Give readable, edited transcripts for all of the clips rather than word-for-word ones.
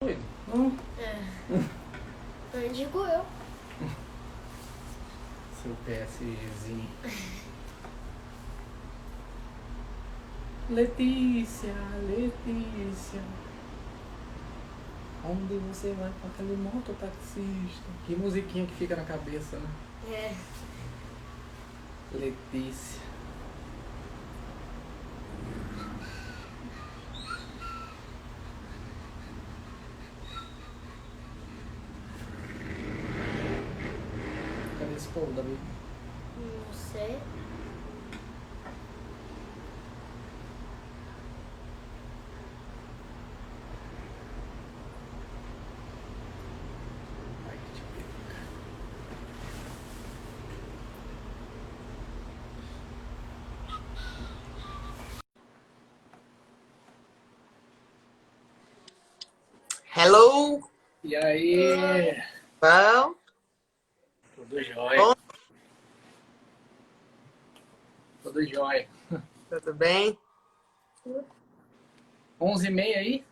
Doido. Não. Não digo eu. Seu PSGzinho. Letícia, Letícia. Onde você vai com aquele mototaxista? Que musiquinha que fica na cabeça, né? É. Letícia. Cadê esse povo, Davi? Não sei. Ai, que te pego. Hello, E aí? bom? Tudo jóia. Bom, Tudo jóia. tudo bem? 11h30 aí?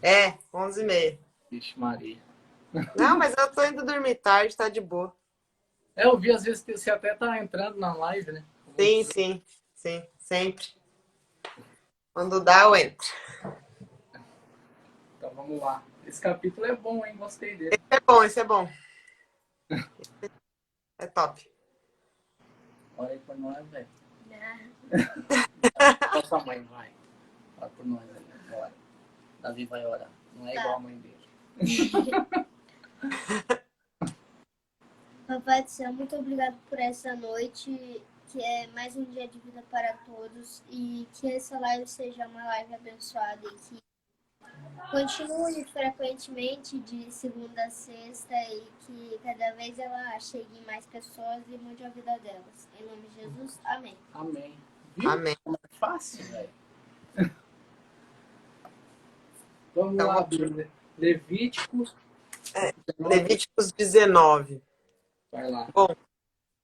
É, 11h30. Vixe Maria. Não, mas eu tô indo dormir tarde, tá de boa. Eu vi às vezes que você até tá entrando na live, né? Sim, sim, sim, sempre. Quando dá, eu entro. Então vamos lá. Esse capítulo é bom, hein? Gostei dele. É bom, isso é bom. É top. Olha aí por nós, velho. Não. Olha sua mãe, vai. Ora por nós aí, agora. Davi vai orar. Não é Tá. igual a mãe dele. Papai do céu, muito obrigado por essa noite, que é mais um dia de vida para todos, e que essa live seja uma live abençoada e que continue frequentemente de segunda a sexta e que cada vez ela chegue em mais pessoas e mude a vida delas. Em nome de Jesus, amém. Amém. Viu? Amém. Como é fácil, velho. Vamos Então, lá, Bíblia. Levíticos 19. Levíticos 19. Vai lá. Bom,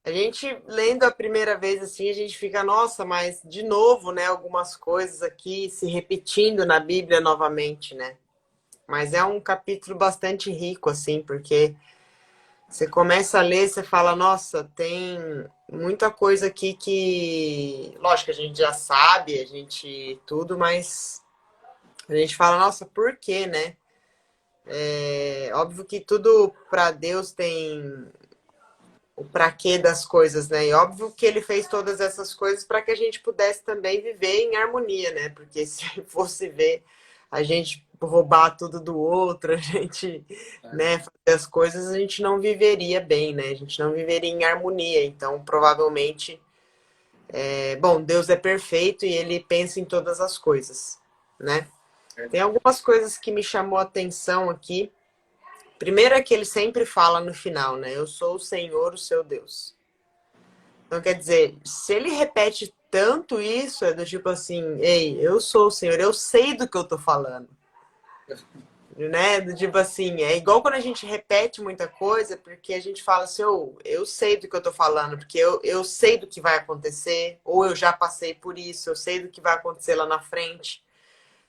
a gente lendo a primeira vez assim, a gente fica, nossa, mas de novo, né? Algumas coisas aqui se repetindo na Bíblia novamente, né? Mas é um capítulo bastante rico, assim, porque você começa a ler, você fala, nossa, tem muita coisa aqui que, lógico, a gente já sabe, a gente tudo, mas a gente fala, nossa, por quê, né? É óbvio que tudo para Deus tem o pra quê das coisas, né? E óbvio que ele fez todas essas coisas para que a gente pudesse também viver em harmonia, né? Porque se fosse ver a gente roubar tudo do outro, a gente, né, fazer as coisas, a gente não viveria bem, né? A gente não viveria em harmonia. Então, provavelmente, bom, Deus é perfeito e ele pensa em todas as coisas, né? Tem algumas coisas que me chamou a atenção aqui. Primeiro é que ele sempre fala no final, né? Eu sou o Senhor, o seu Deus. Então, quer dizer, se ele repete tanto isso, é do tipo assim, ei, eu sou o Senhor, eu sei do que eu tô falando. Né? Do tipo assim, é igual quando a gente repete muita coisa, porque a gente fala assim, eu sei do que eu tô falando, porque eu sei do que vai acontecer, ou eu já passei por isso, eu sei do que vai acontecer lá na frente,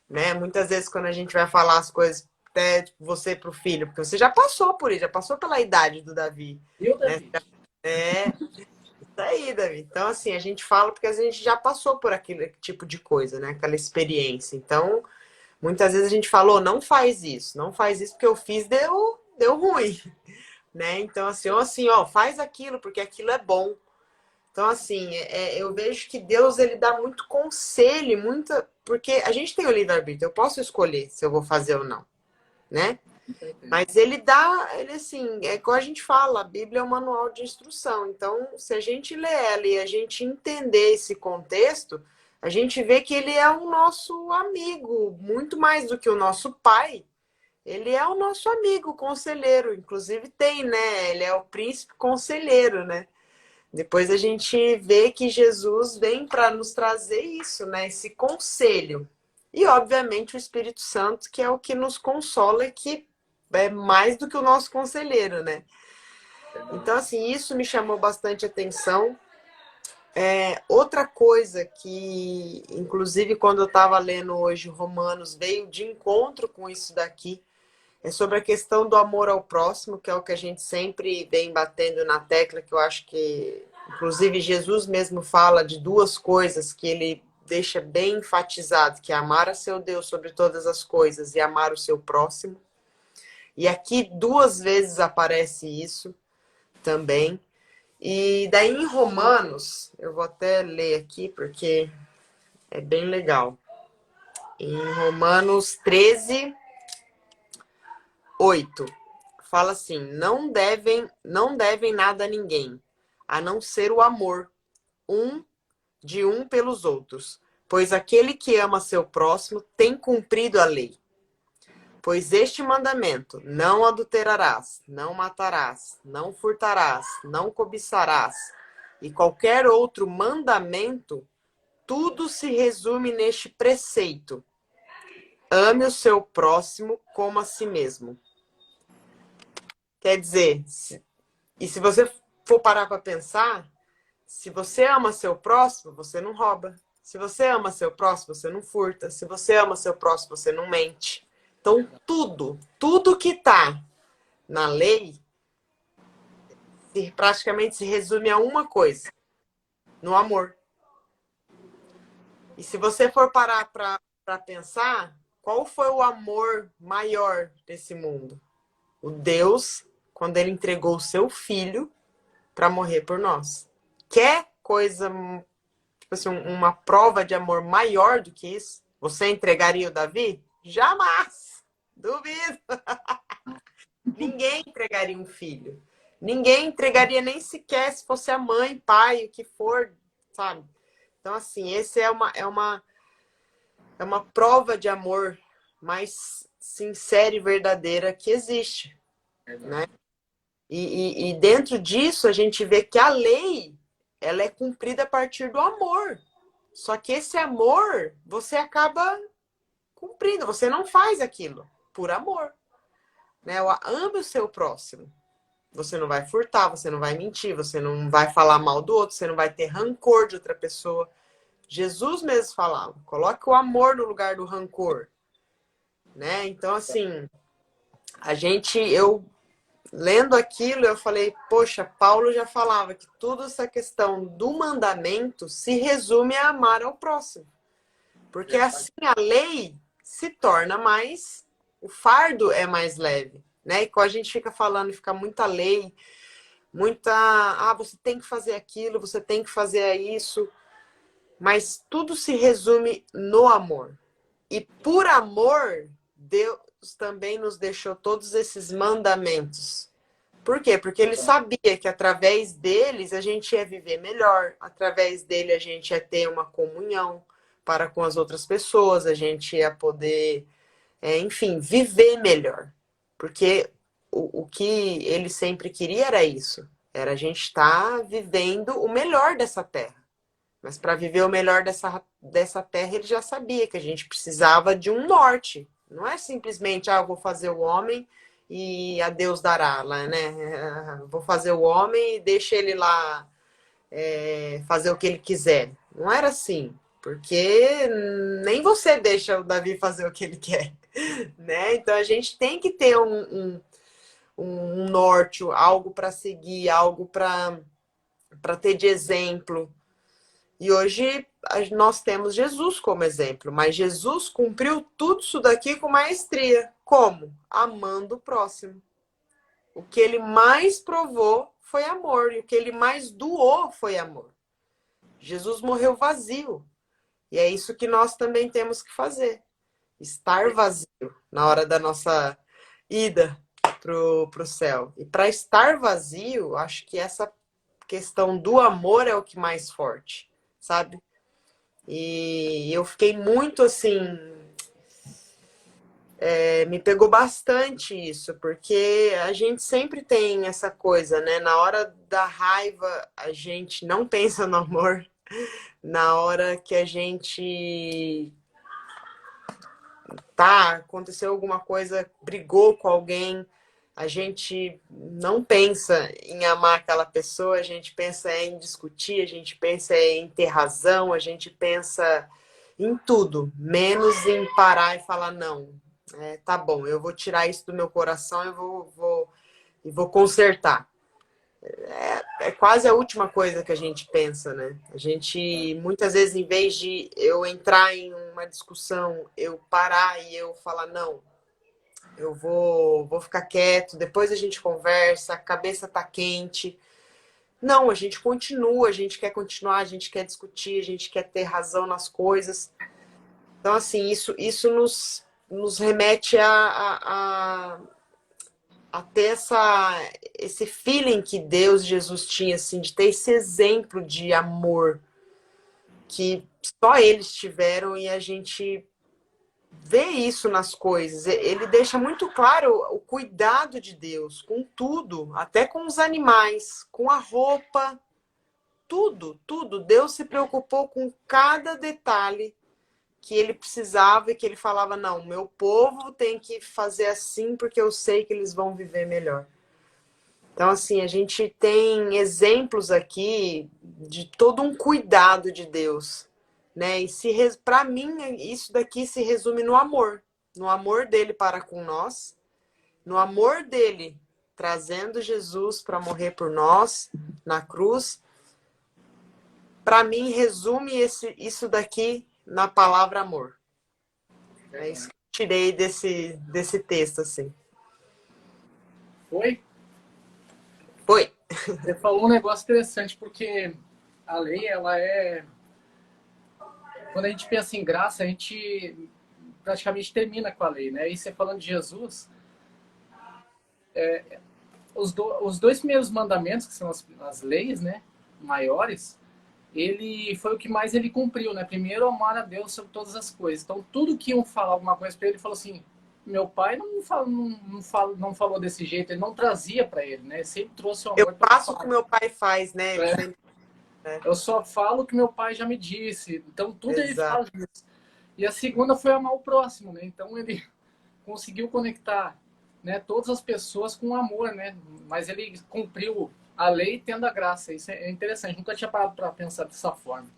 né? Muitas vezes quando a gente vai falar as coisas, até tipo, você pro filho, porque você já passou por isso, já passou pela idade do Davi, Viu, né? Davi? É, isso aí, Davi. Então, assim, a gente fala porque a gente já passou por aquele tipo de coisa, né? Aquela experiência. Então, muitas vezes a gente falou, não faz isso porque eu fiz, deu ruim, né? Então, assim, ou assim, ó, faz aquilo porque aquilo é bom. Então, assim, eu vejo que Deus, ele dá muito conselho, muita... Porque a gente tem o livre-arbítrio, eu posso escolher se eu vou fazer ou não, né? Mas ele dá, ele assim, é igual a gente fala, a Bíblia é um manual de instrução. Então, se a gente ler ela e a gente entender esse contexto, a gente vê que ele é o nosso amigo, muito mais do que o nosso pai. Ele é o nosso amigo, conselheiro. Inclusive tem, né? Ele é o príncipe conselheiro, né? Depois a gente vê que Jesus vem para nos trazer isso, né? Esse conselho. E, obviamente, o Espírito Santo, que é o que nos consola e que é mais do que o nosso conselheiro, né? Então, assim, isso me chamou bastante atenção. Outra coisa que, inclusive, quando eu estava lendo hoje Romanos, veio de encontro com isso daqui, é sobre a questão do amor ao próximo, que é o que a gente sempre vem batendo na tecla, que eu acho que, inclusive, Jesus mesmo fala de duas coisas que ele deixa bem enfatizado, que é amar a seu Deus sobre todas as coisas e amar o seu próximo. E aqui 2 vezes aparece isso também. E daí em Romanos, eu vou até ler aqui porque é bem legal. Em Romanos 13, 8, fala assim: não devem nada a ninguém, a não ser o amor de um pelos outros, pois aquele que ama seu próximo tem cumprido a lei. Pois este mandamento: não adulterarás, não matarás, não furtarás, não cobiçarás, e qualquer outro mandamento, tudo se resume neste preceito: ame o seu próximo como a si mesmo. Quer dizer, e se você for parar para pensar, se você ama seu próximo, você não rouba. Se você ama seu próximo, você não furta. Se você ama seu próximo, você não mente. Então, tudo que está na lei praticamente se resume a uma coisa: no amor. E se você for parar para pensar, qual foi o amor maior desse mundo? O Deus, quando ele entregou o seu filho para morrer por nós. Quer coisa, tipo assim, uma prova de amor maior do que isso? Você entregaria o Davi? Jamais! Duvido! Ninguém entregaria um filho. Ninguém entregaria nem sequer se fosse a mãe, pai, o que for, sabe? Então, assim, esse é uma prova de amor mais sincera e verdadeira que existe, né? E dentro disso, a gente vê que a lei, ela é cumprida a partir do amor. Só que esse amor, você acaba cumprindo, você não faz aquilo por amor, né? Ame o seu próximo. Você não vai furtar, você não vai mentir, você não vai falar mal do outro, você não vai ter rancor de outra pessoa. Jesus mesmo falava: coloque o amor no lugar do rancor, né? Então, assim, eu lendo aquilo, eu falei, poxa, Paulo já falava que toda essa questão do mandamento se resume a amar ao próximo. Porque assim a lei se torna mais, o fardo é mais leve, né? E quando a gente fica falando, fica muita lei, você tem que fazer aquilo, você tem que fazer isso, mas tudo se resume no amor. E por amor, Deus também nos deixou todos esses mandamentos. Por quê? Porque ele sabia que através deles a gente ia viver melhor, através dele a gente ia ter uma comunhão para com as outras pessoas, a gente ia poder, enfim, viver melhor. Porque o que ele sempre queria era isso, era a gente estar vivendo o melhor dessa terra. Mas para viver o melhor dessa terra, ele já sabia que a gente precisava de um norte. Não é simplesmente, eu vou fazer o homem e a Deus dará, né? Vou fazer o homem e deixa ele lá fazer o que ele quiser. Não era assim, porque nem você deixa o Davi fazer o que ele quer, né? Então a gente tem que ter um norte, algo para seguir, algo para ter de exemplo. E hoje nós temos Jesus como exemplo, mas Jesus cumpriu tudo isso daqui com maestria. Como? Amando o próximo. O que ele mais provou foi amor, e o que ele mais doou foi amor. Jesus morreu vazio. E é isso que nós também temos que fazer. Estar vazio na hora da nossa ida pro céu. E para estar vazio, acho que essa questão do amor é o que mais forte, sabe? E eu fiquei muito assim. Me pegou bastante isso, porque a gente sempre tem essa coisa, né? Na hora da raiva, a gente não pensa no amor. Na hora que a gente aconteceu alguma coisa, brigou com alguém, a gente não pensa em amar aquela pessoa, a gente pensa em discutir, a gente pensa em ter razão, a gente pensa em tudo, menos em parar e falar, não, tá bom, eu vou tirar isso do meu coração e vou consertar. É quase a última coisa que a gente pensa, né? A gente, muitas vezes, em vez de eu entrar em uma discussão, eu parar e eu falar, não, eu vou ficar quieto, depois a gente conversa, a cabeça tá quente. Não, a gente continua, a gente quer continuar, a gente quer discutir, a gente quer ter razão nas coisas. Então, assim, isso nos remete a ter esse feeling que Deus, Jesus tinha, assim, de ter esse exemplo de amor que só eles tiveram e a gente vê isso nas coisas. Ele deixa muito claro o cuidado de Deus com tudo, até com os animais, com a roupa, tudo, tudo. Deus se preocupou com cada detalhe que ele precisava e que ele falava, não, meu povo tem que fazer assim porque eu sei que eles vão viver melhor. Então, assim, a gente tem exemplos aqui de todo um cuidado de Deus, né? E para mim, isso daqui se resume no amor dele para com nós, no amor dele trazendo Jesus para morrer por nós na cruz. Para mim, resume isso daqui na palavra amor. É isso que eu tirei desse texto, assim. Foi? Foi. Você falou um negócio interessante, porque a lei, ela é... Quando a gente pensa em graça, a gente praticamente termina com a lei, né? E você falando de Jesus, os dois primeiros mandamentos, que são as leis, né, maiores, ele foi o que mais ele cumpriu, né? Primeiro, amar a Deus sobre todas as coisas. Então, tudo que iam falar alguma coisa para ele, ele falou assim, meu pai não falou desse jeito, ele não trazia para ele, né? Ele sempre trouxe o amor. Eu faço o que meu pai faz, né? Ele sempre... Eu só falo o que meu pai já me disse. Então, tudo ele faz isso. E a segunda foi amar o próximo, né? Então, ele conseguiu conectar, né, todas as pessoas com amor, né? Mas ele cumpriu a lei tendo a graça. Isso é interessante. Nunca tinha parado para pensar dessa forma.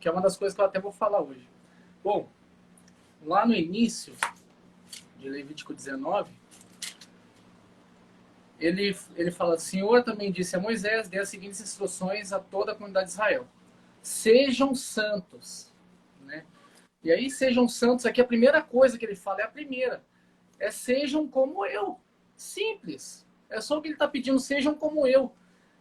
Que é uma das coisas que eu até vou falar hoje. Bom, lá no início de Levítico 19, ele fala, o Senhor também disse a Moisés, dê as seguintes instruções a toda a comunidade de Israel. Sejam santos, né? E aí, sejam santos, aqui a primeira coisa que ele fala é a primeira. Sejam como eu. Simples. É só o que ele está pedindo, sejam como eu.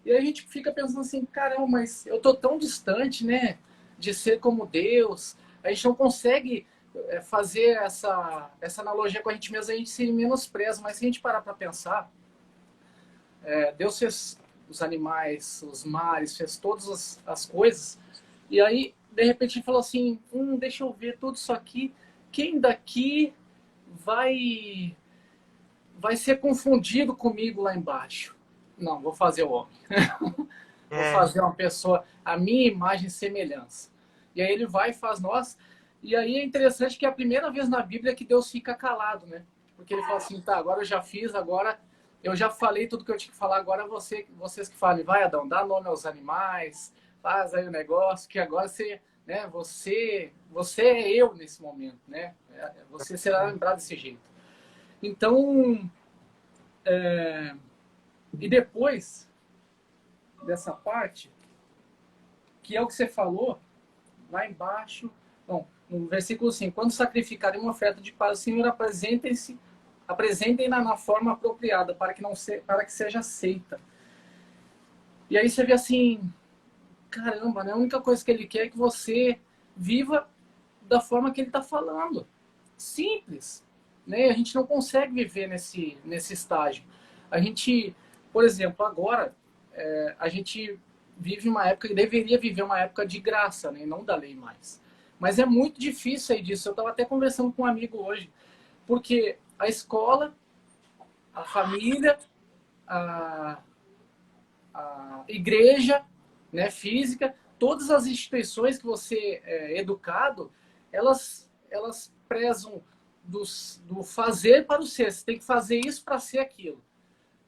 E aí a gente fica pensando assim, caramba, mas eu tô tão distante, né, de ser como Deus. A gente não consegue fazer essa analogia com a gente mesmo, a gente se menospreza. Mas se a gente parar para pensar, Deus fez os animais, os mares, fez todas as coisas. E aí, de repente, ele falou assim, deixa eu ver tudo isso aqui. Quem daqui vai ser confundido comigo lá embaixo? Não, vou fazer o homem. Vou fazer uma pessoa, a minha imagem e semelhança. E aí ele vai e faz nós. E aí é interessante que é a primeira vez na Bíblia que Deus fica calado, né? Porque ele fala assim, tá, agora eu já fiz, agora eu já falei tudo que eu tinha que falar, agora vocês que falem, vai Adão, dá nome aos animais, faz aí o negócio, que agora você, né, você é eu nesse momento, né? Você será lembrado desse jeito. Então, e depois dessa parte, que é o que você falou, lá embaixo, bom, no versículo 5, quando sacrificarem uma oferta de paz, o Senhor apresentem-na na forma apropriada, para que seja aceita. E aí você vê assim, caramba, né? A única coisa que ele quer é que você viva da forma que ele está falando. Simples. Né? A gente não consegue viver nesse estágio. A gente, por exemplo, agora, a gente vive uma época, deveria viver uma época de graça, né? Não da lei mais. Mas é muito difícil sair disso. Eu estava até conversando com um amigo hoje, porque a escola, a família, a igreja, né, física, todas as instituições que você é educado, elas prezam do fazer para o ser. Você tem que fazer isso para ser aquilo.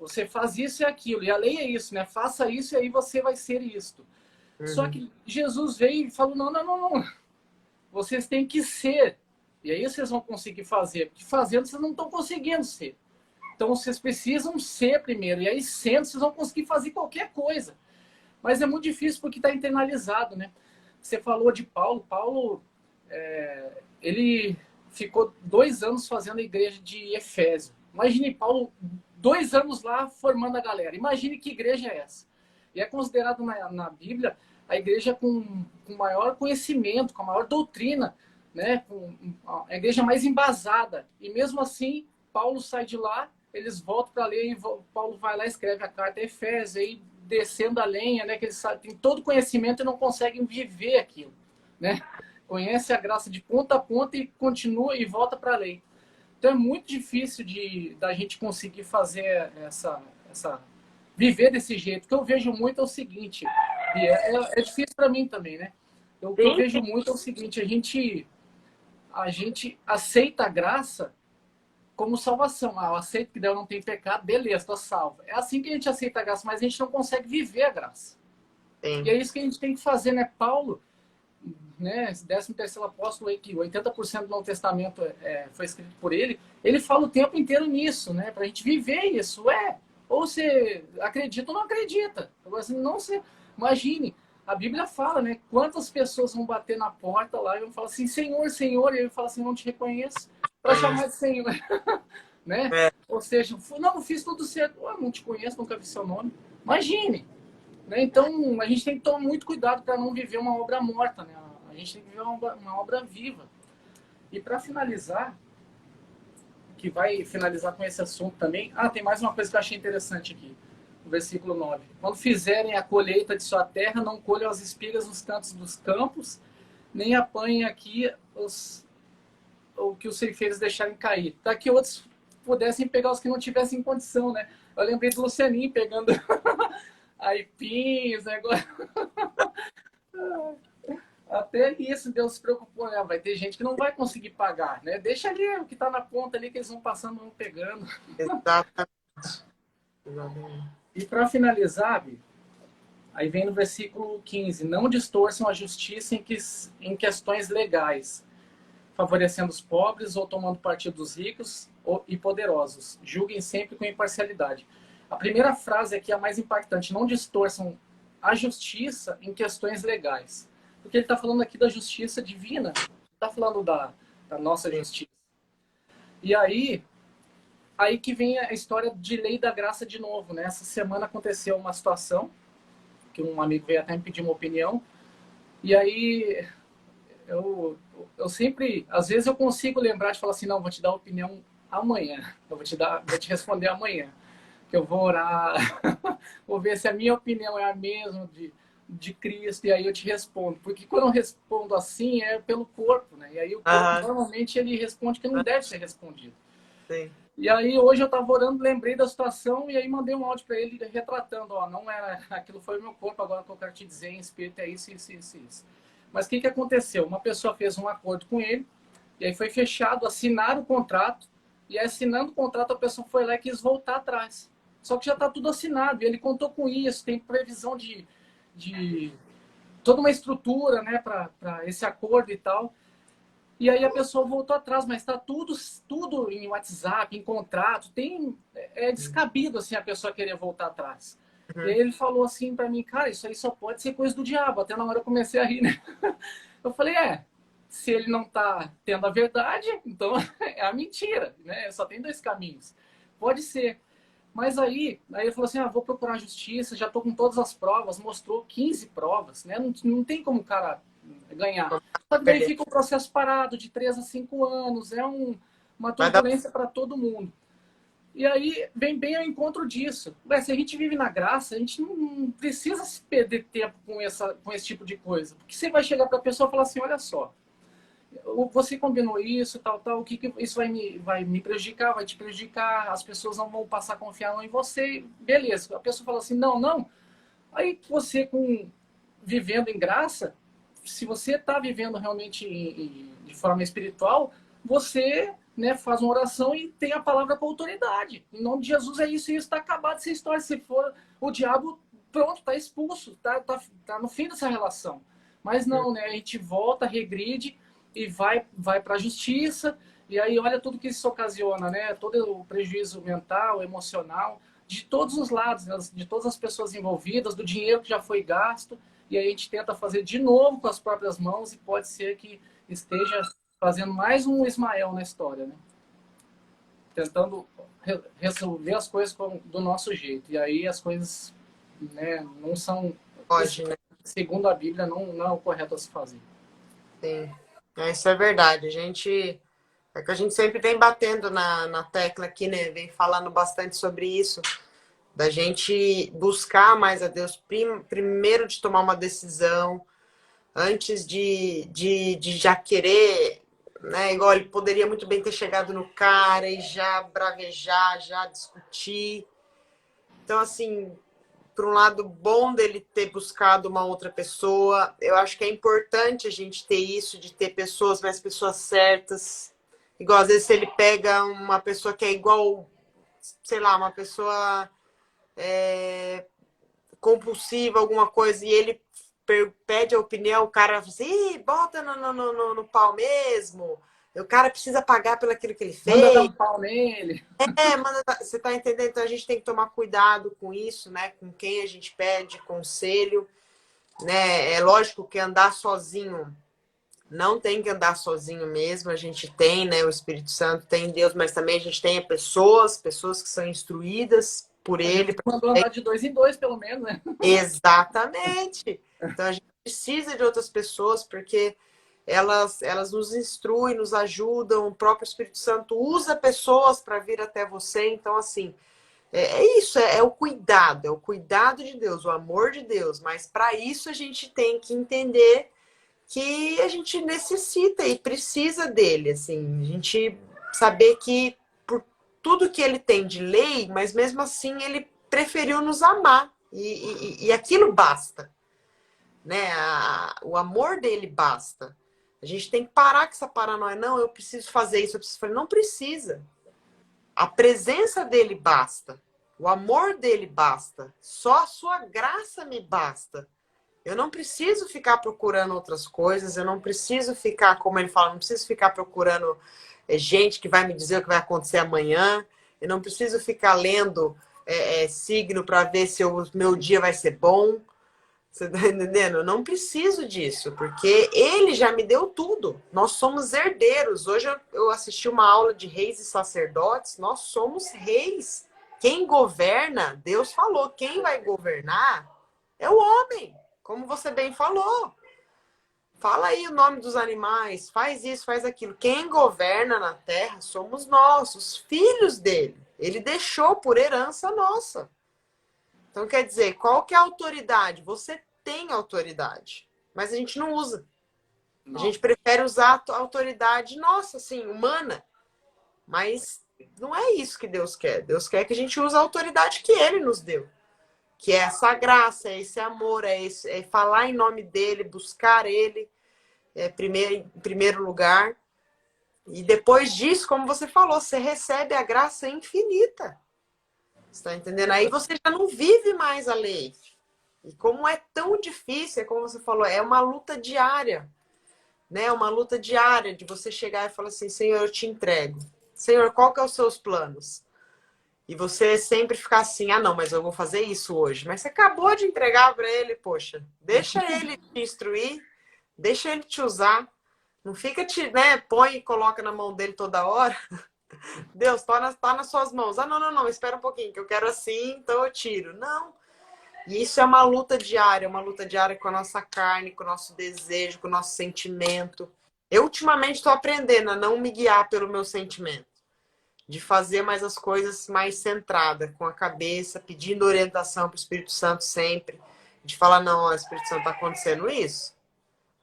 Você faz isso e aquilo. E a lei é isso, né? Faça isso e aí você vai ser isto. Só que Jesus veio e falou, não, não, não, não. Vocês têm que ser. E aí vocês vão conseguir fazer. Porque fazendo, vocês não estão conseguindo ser. Então, vocês precisam ser primeiro. E aí, sendo, vocês vão conseguir fazer qualquer coisa. Mas é muito difícil porque está internalizado, né? Você falou de Paulo. Paulo, ele ficou 2 anos fazendo a igreja de Efésio. Imagine Paulo 2 anos lá formando a galera. Imagine que igreja é essa. E é considerado na Bíblia a igreja com maior conhecimento, com a maior doutrina, né? Com a igreja mais embasada. E mesmo assim, Paulo sai de lá, eles voltam para ler e Paulo vai lá e escreve a carta a Efésios, aí descendo a lenha, né? Que eles têm todo conhecimento e não conseguem viver aquilo, né? Conhece a graça de ponta a ponta e continua e volta para a lei. Então é muito difícil da gente conseguir fazer viver desse jeito. O que eu vejo muito é o seguinte, é difícil para mim também, né? O que eu vejo muito é o seguinte, a gente aceita a graça como salvação. Eu aceito que Deus não tem pecado, beleza, estou salvo. É assim que a gente aceita a graça, mas a gente não consegue viver a graça. Sim. E é isso que a gente tem que fazer, né? Paulo, né, 13º apóstolo aí, que 80% do Novo Testamento foi escrito por ele, ele fala o tempo inteiro nisso, né? Pra gente viver isso. Ou você acredita ou não acredita. Agora, não você imagine, a Bíblia fala, né? Quantas pessoas vão bater na porta lá e vão falar assim, Senhor, Senhor, e ele fala assim, não te reconheço, para chamar de Senhor. Né? Ou seja, não fiz tudo certo, eu não te conheço, nunca vi seu nome. Imagine. Né? Então, a gente tem que tomar muito cuidado para não viver uma obra morta, né? A gente tem que viver uma obra viva. E para finalizar, que vai finalizar com esse assunto também, tem mais uma coisa que eu achei interessante aqui, no versículo 9. Quando fizerem a colheita de sua terra, não colham as espigas nos cantos dos campos, nem apanhem aqui o que os ceifeiros deixarem cair, para que outros pudessem pegar os que não tivessem condição, né? Eu lembrei do Lucianinho pegando aipins, negócio. Até isso Deus se preocupou, né? Vai ter gente que não vai conseguir pagar, né? Deixa ali o que está na ponta ali, que eles vão passando, vão pegando. Exatamente. E para finalizar, aí vem no versículo 15, não distorçam a justiça em questões legais, favorecendo os pobres ou tomando partido dos ricos e poderosos. Julguem sempre com imparcialidade. A primeira frase aqui é a mais impactante, não distorçam a justiça em questões legais. Porque ele está falando aqui da justiça divina, está falando da nossa justiça. E aí que vem a história de lei da graça de novo, né? Essa semana aconteceu uma situação que um amigo veio até me pedir uma opinião, e aí eu sempre, às vezes eu consigo lembrar de falar assim, não, vou te dar a opinião amanhã, eu vou te responder amanhã, que eu vou orar, vou ver se a minha opinião é a mesma de Cristo, e aí eu te respondo. Porque quando eu respondo assim, é pelo corpo, né? E aí o corpo, normalmente, ele responde que não deve ser respondido. Sim. E aí hoje eu estava orando, lembrei da situação, e aí mandei um áudio para ele retratando, não era, aquilo foi o meu corpo, agora que eu quero te dizer em espírito é isso, isso, isso, isso. Mas o que aconteceu? Uma pessoa fez um acordo com ele, e aí foi fechado, assinaram o contrato, e assinando o contrato a pessoa foi lá e quis voltar atrás. Só que já está tudo assinado, e ele contou com isso, tem previsão de toda uma estrutura, né, para esse acordo e tal. E aí a pessoa voltou atrás, mas está tudo em WhatsApp, em contrato, é descabido assim a pessoa querer voltar atrás. E aí ele falou assim para mim, cara, isso aí só pode ser coisa do diabo. Até na hora eu comecei a rir, né? Eu falei, se ele não está tendo a verdade, então é a mentira, né? Só tem 2 caminhos. Pode ser. Mas aí ele falou assim, vou procurar a justiça, já estou com todas as provas, mostrou 15 provas, né? Não tem como o cara ganhar. Só que daí fica o processo parado de 3 a 5 anos, uma turbulência para todo mundo. E aí vem bem ao encontro disso. Se a gente vive na graça, a gente não precisa se perder tempo com esse tipo de coisa. Porque você vai chegar para a pessoa e falar assim, olha só, você combinou isso, tal, o que isso vai me prejudicar, vai te prejudicar, as pessoas não vão passar a confiar em você, beleza. A pessoa fala assim, não. Aí você, vivendo em graça, se você está vivendo realmente de forma espiritual, você né, faz uma oração e tem a palavra com autoridade. Em nome de Jesus é isso, e isso está acabado essa história. Se for o diabo, pronto, está expulso, tá no fim dessa relação. Mas não, né? A gente volta, regride e vai para a justiça, e aí olha tudo que isso ocasiona, né? Todo o prejuízo mental, emocional, de todos os lados, né? De todas as pessoas envolvidas, do dinheiro que já foi gasto, e aí a gente tenta fazer de novo com as próprias mãos, e pode ser que esteja fazendo mais um Ismael na história, né? Tentando resolver as coisas do nosso jeito. E aí as coisas, né, não são, Pode, né? segundo a Bíblia, não é o correto a se fazer. Sim. Isso é verdade. É que a gente sempre vem batendo na tecla aqui, né? Vem falando bastante sobre isso, da gente buscar mais a Deus primeiro de tomar uma decisão, antes de já querer, né? Igual ele poderia muito bem ter chegado no cara e já bravejar, já discutir. Então, assim, por um lado bom dele ter buscado uma outra pessoa, eu acho que é importante a gente ter isso, de ter pessoas, mas pessoas certas. Igual, às vezes, se ele pega uma pessoa que é igual, sei lá, uma pessoa compulsiva, alguma coisa, e ele pede a opinião, o cara fala assim, bota no pau mesmo, o cara precisa pagar pelo aquilo que ele Manda dar fez. um pau nele. Você tá entendendo? Então a gente tem que tomar cuidado com isso, né? Com quem a gente pede conselho, né? É lógico que andar sozinho, não tem que andar sozinho mesmo, a gente tem, né? O Espírito Santo, tem Deus, mas também a gente tem pessoas que são instruídas por A ele. gente mandou andar de 2 em 2, pelo menos, né? Exatamente. Então a gente precisa de outras pessoas porque elas nos instruem, nos ajudam, o próprio Espírito Santo usa pessoas para vir até você. Então, assim, isso, é o cuidado de Deus, o amor de Deus. Mas para isso a gente tem que entender que a gente necessita e precisa dele, assim, a gente saber que por tudo que ele tem de lei, mas mesmo assim ele preferiu nos amar e aquilo basta, né? O amor dele basta. A gente tem que parar com essa paranoia. Não, eu preciso fazer isso, eu preciso fazer. Não precisa. A presença dele basta. O amor dele basta. Só a sua graça me basta. Eu não preciso ficar procurando outras coisas. Eu não preciso ficar, como ele fala, não preciso ficar procurando gente que vai me dizer o que vai acontecer amanhã. Eu não preciso ficar lendo signo para ver se o meu dia vai ser bom. Você tá entendendo? Eu não preciso disso, porque ele já me deu tudo. Nós somos herdeiros. Hoje eu assisti uma aula de reis e sacerdotes. Nós somos reis. Quem governa, Deus falou, quem vai governar é o homem, como você bem falou. Fala aí o nome dos animais, faz isso, faz aquilo. Quem governa na terra somos nós, os filhos dele. Ele deixou por herança nossa. Então, quer dizer, qual que é a autoridade? Você tem autoridade, mas a gente não usa. Não. A gente prefere usar a autoridade nossa, assim, humana. Mas não é isso que Deus quer. Deus quer que a gente use a autoridade que Ele nos deu. Que é essa graça, é esse amor, é falar em nome dEle, buscar Ele em primeiro lugar. E depois disso, como você falou, você recebe a graça infinita. Você tá entendendo? Aí você já não vive mais a lei. E como é tão difícil, como você falou, é uma luta diária. Né? Uma luta diária de você chegar e falar assim, Senhor, eu te entrego. Senhor, qual que é os seus planos? E você sempre ficar assim, ah, não, mas eu vou fazer isso hoje. Mas você acabou de entregar para ele, poxa. Deixa ele te instruir, deixa ele te usar. Não fica né, põe e coloca na mão dele toda hora. Deus, tá nas suas mãos. Ah, não, espera um pouquinho, que eu quero assim, então eu tiro. Não. E isso é uma luta diária com a nossa carne, com o nosso desejo, com o nosso sentimento. Eu, ultimamente, estou aprendendo a não me guiar pelo meu sentimento. De fazer mais as coisas mais centrada, com a cabeça, pedindo orientação para o Espírito Santo sempre. De falar, não, ó, Espírito Santo, está acontecendo isso.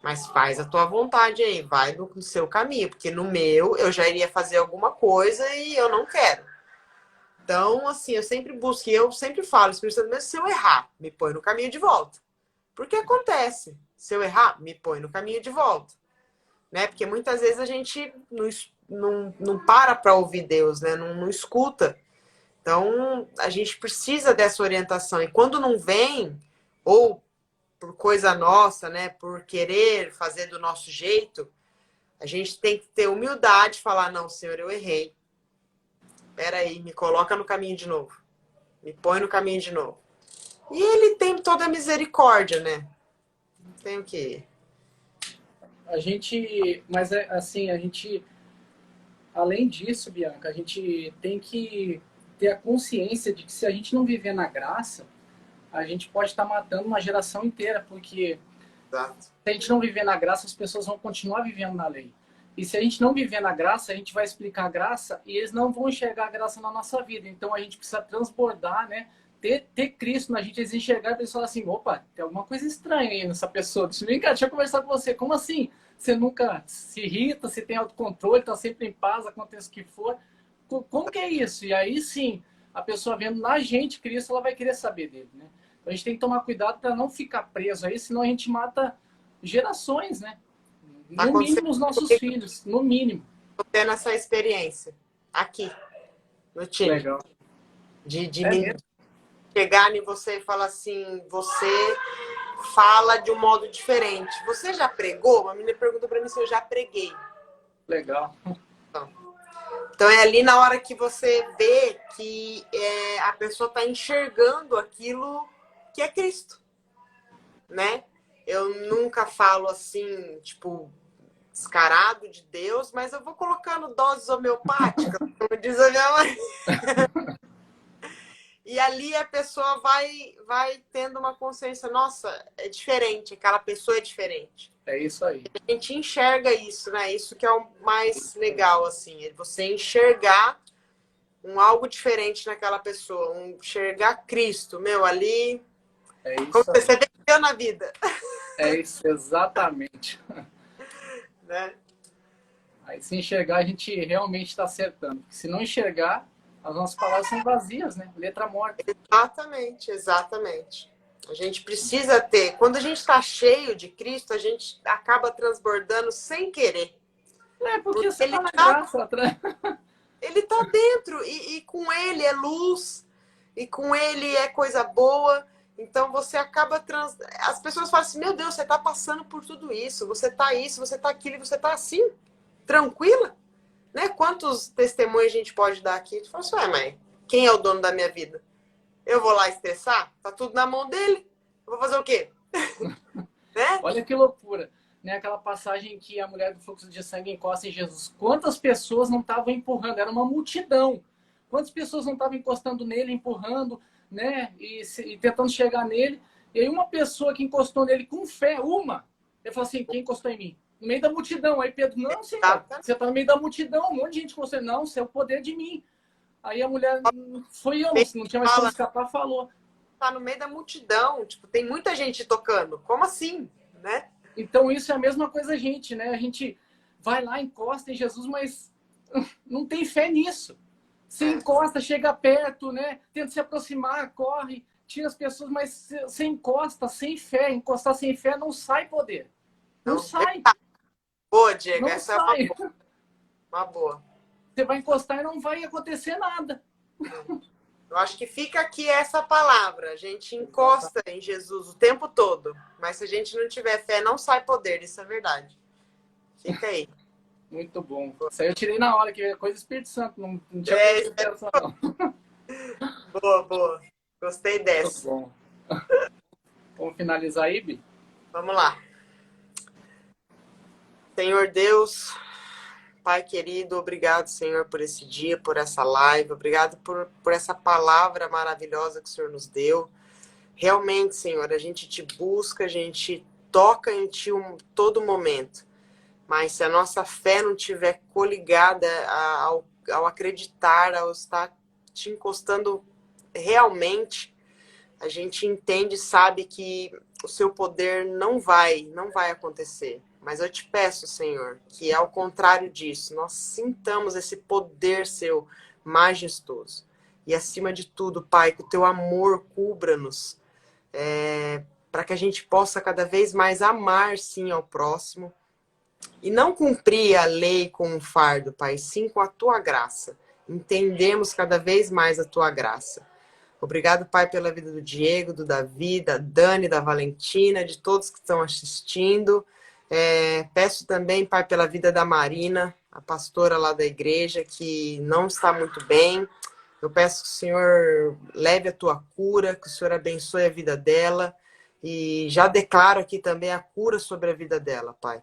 Mas faz a tua vontade aí, vai no seu caminho, porque no meu eu já iria fazer alguma coisa e eu não quero. Então, assim, eu sempre busco, e eu sempre falo, Espírito Santo, mesmo se eu errar, me põe no caminho de volta. Porque acontece, se eu errar, me põe no caminho de volta. Né? Porque muitas vezes a gente, não para ouvir Deus, né? Não escuta. Então, a gente precisa dessa orientação. E quando não vem, ou por coisa nossa, né? Por querer fazer do nosso jeito, a gente tem que ter humildade e falar, não, Senhor, eu errei. Peraí, me coloca no caminho de novo. Me põe no caminho de novo. E ele tem toda a misericórdia, né? Não tem o que... Mas é assim, a gente, além disso, Bianca, a gente tem que ter a consciência de que se a gente não viver na graça, a gente pode estar matando uma geração inteira, porque Exato. se a gente não viver na graça, as pessoas vão continuar vivendo na lei. E se a gente não viver na graça, a gente vai explicar a graça e eles não vão enxergar a graça na nossa vida. Então a gente precisa transbordar, né? Ter Cristo na gente, eles enxergar e eles falar assim, opa, tem alguma coisa estranha aí nessa pessoa. Deixa eu conversar com você. Como assim? Você nunca se irrita, você tem autocontrole, está sempre em paz, aconteça o que for. Como que é isso? E aí sim, a pessoa vendo na gente Cristo, ela vai querer saber dele, né? Então a gente tem que tomar cuidado para não ficar preso aí, senão a gente mata gerações, né? No mínimo os nossos filhos, no mínimo. Tô tendo essa experiência aqui, no time. Legal. De me chegar em você e falar assim, você fala de um modo diferente. Você já pregou? Uma menina perguntou para mim se eu já preguei. Legal. Então é ali na hora que você vê que a pessoa está enxergando aquilo que é Cristo, né? Eu nunca falo assim, tipo, descarado de Deus, mas eu vou colocando doses homeopáticas, como diz a minha mãe. E ali a pessoa vai tendo uma consciência, nossa, é diferente, aquela pessoa é diferente. É isso aí. A gente enxerga isso, né? Isso que é o mais legal, assim, é você enxergar algo diferente naquela pessoa, enxergar Cristo, meu, ali, É isso como aí. você venceu na vida. É isso, exatamente. Né? Aí se enxergar, a gente realmente está acertando. Se não enxergar, as nossas palavras são vazias, né? Letra morta. Exatamente, exatamente. A gente precisa ter. Quando a gente está cheio de Cristo, a gente acaba transbordando sem querer. Porque você ele está na tá, graça atrás. ele tá dentro e com ele é luz e com ele é coisa boa. Então você acaba as pessoas falam assim: meu Deus, você está passando por tudo isso, você está aquilo, e você está assim, tranquila, né? Quantos testemunhos a gente pode dar aqui? Tu fala assim: ué, mãe, quem é o dono da minha vida? Eu vou lá estressar? Tá tudo na mão dele. Eu vou fazer o quê? Né? Olha que loucura. Né? Aquela passagem que a mulher do fluxo de sangue encosta em Jesus. Quantas pessoas não estavam empurrando? Era uma multidão. Quantas pessoas não estavam encostando nele, empurrando, né? E tentando chegar nele. E aí uma pessoa que encostou nele com fé, ele falou assim, quem encostou em mim? No meio da multidão. Aí Pedro, não, senhor, você está no meio da multidão, um monte de gente encostou. Não, você é o poder de mim. Aí a mulher, foi eu, não tinha mais como escapar, falou. Tá no meio da multidão, tipo, tem muita gente tocando. Como assim, né? Então isso é a mesma coisa a gente, né? A gente vai lá, encosta em Jesus, mas não tem fé nisso. Você encosta, chega perto, né? Tenta se aproximar, corre, tira as pessoas, mas você encosta sem fé. Encostar sem fé não sai poder. Não sai. Boa, Diego, não essa sai. é uma boa. Você vai encostar e não vai acontecer nada. Eu acho que fica aqui essa palavra. A gente encosta em Jesus o tempo todo. Mas se a gente não tiver fé, não sai poder. Isso é verdade. Fica aí. Muito bom. Isso aí eu tirei na hora, que é coisa do Espírito Santo. Não tinha consideração, não. Boa, boa. Gostei dessa. Muito bom. Vamos finalizar aí, Bi? Vamos lá. Senhor Deus, Pai querido, obrigado, Senhor, por esse dia, por essa live. Obrigado por essa palavra maravilhosa que o Senhor nos deu. Realmente, Senhor, a gente te busca, a gente toca em Ti todo momento. Mas se a nossa fé não estiver coligada ao acreditar, ao estar te encostando realmente, a gente entende, sabe que o seu poder não vai acontecer. Mas eu te peço, Senhor, que ao contrário disso, nós sintamos esse poder seu majestoso. E acima de tudo, Pai, que o teu amor cubra-nos, para que a gente possa cada vez mais amar, sim, ao próximo, e não cumprir a lei com um fardo, Pai, sim com a tua graça. Entendemos cada vez mais a tua graça. Obrigado, Pai, pela vida do Diego, do Davi, da Dani, da Valentina, de todos que estão assistindo. Peço também, Pai, pela vida da Marina, a pastora lá da igreja, que não está muito bem. Eu peço que o Senhor leve a tua cura, que o Senhor abençoe a vida dela. E já declaro aqui também a cura sobre a vida dela, Pai.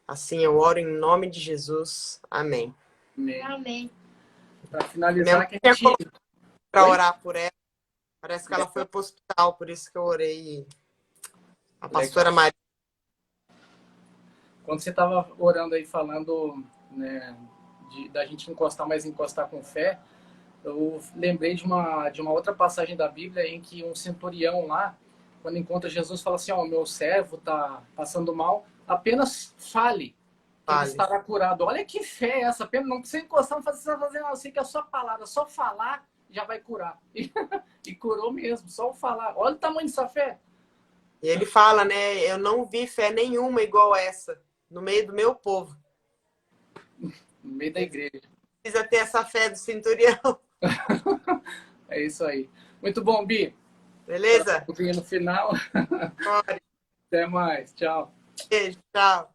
Assim eu oro em nome de Jesus. Amém. Amém. Para Minha finalizar, mãe que a tinha gente... colocado para Oi? orar por ela. Parece que ela foi para o hospital, por isso que eu orei. A pastora Legal. Maria. Quando você estava orando aí, falando, né, da gente encostar com fé, eu lembrei de uma outra passagem da Bíblia em que um centurião lá, quando encontra Jesus, fala assim, ó, meu servo está passando mal, apenas fale, que ele Fale. estará curado. Olha que fé é essa, apenas não precisa encostar, não precisa fazer nada, assim que a sua palavra, só falar já vai curar. E curou mesmo, só falar. Olha o tamanho dessa fé. E ele fala, né? Eu não vi fé nenhuma igual essa no meio do meu povo. No meio da igreja. Precisa ter essa fé do centurião. É isso aí. Muito bom, Bi. Beleza? No final. Bora. Até mais. Tchau. Beijo, tchau.